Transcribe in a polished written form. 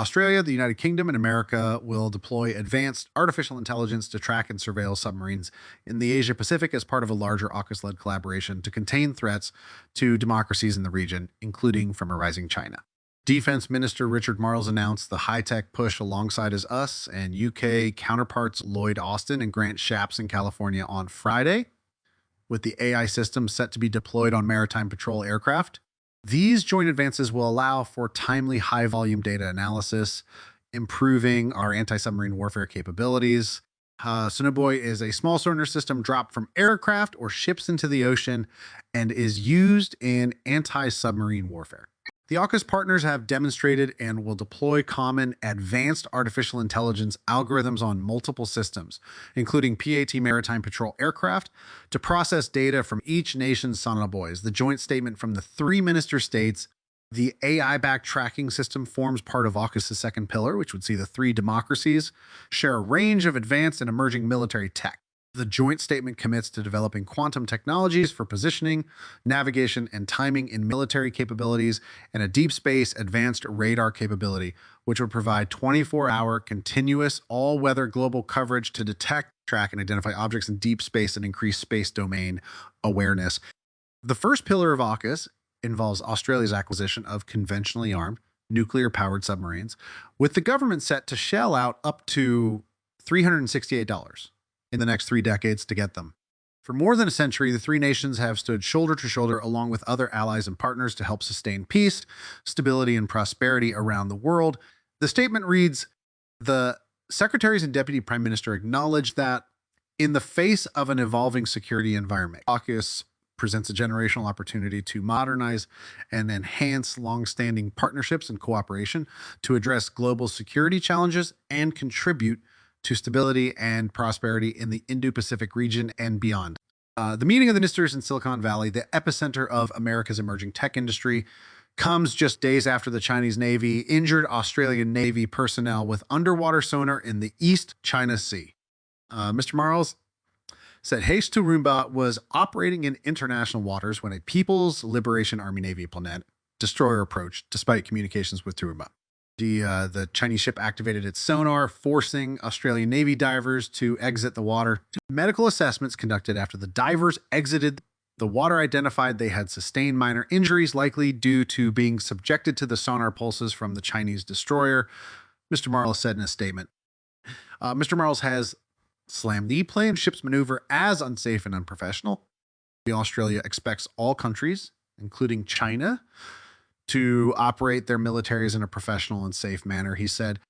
Australia, the United Kingdom, and America will deploy advanced artificial intelligence to track and surveil submarines in the Asia Pacific as part of a larger AUKUS-led collaboration to contain threats to democracies in the region, including from a rising China. Defense Minister Richard Marles announced the high-tech push alongside his US and UK counterparts Lloyd Austin and Grant Shapps in California on Friday, with the AI system set to be deployed on maritime patrol aircraft. These joint advances will allow for timely high-volume data analysis, improving our anti-submarine warfare capabilities. Sonobuoy is a small sonar system dropped from aircraft or ships into the ocean and is used in anti-submarine warfare. The AUKUS partners have demonstrated and will deploy common advanced artificial intelligence algorithms on multiple systems, including P-8A Maritime Patrol Aircraft, to process data from each nation's sonobuoys. The joint statement from the three minister states the AI-backed tracking system forms part of AUKUS' second pillar, which would see the three democracies share a range of advanced and emerging military tech. The joint statement commits to developing quantum technologies for positioning, navigation, and timing in military capabilities and a deep space advanced radar capability, which would provide 24-hour continuous all-weather global coverage to detect, track, and identify objects in deep space and increase space domain awareness. The first pillar of AUKUS involves Australia's acquisition of conventionally armed, nuclear-powered submarines, with the government set to shell out up to $368 in the next 3 decades to get them. For more than a century, the three nations have stood shoulder to shoulder along with other allies and partners to help sustain peace, stability, and prosperity around the world. The statement reads, the secretaries and deputy prime minister acknowledged that in the face of an evolving security environment, AUKUS presents a generational opportunity to modernize and enhance long-standing partnerships and cooperation to address global security challenges and contribute to stability and prosperity in the Indo-Pacific region and beyond. The meeting of the ministers in Silicon Valley, the epicenter of America's emerging tech industry, comes just days after the Chinese Navy injured Australian Navy personnel with underwater sonar in the East China Sea. Mr. Marles said Haste to Roomba was operating in international waters when a People's Liberation Army Navy Planet destroyer approached, despite communications with Toowoomba. The Chinese ship activated its sonar, forcing Australian Navy divers to exit the water. Medical assessments conducted after the divers exited the water identified they had sustained minor injuries, likely due to being subjected to the sonar pulses from the Chinese destroyer, Mr. Marles said in a statement. Mr. Marles has slammed the plane ship's maneuver as unsafe and unprofessional. Australia expects all countries, including China, to operate their militaries in a professional and safe manner, he said.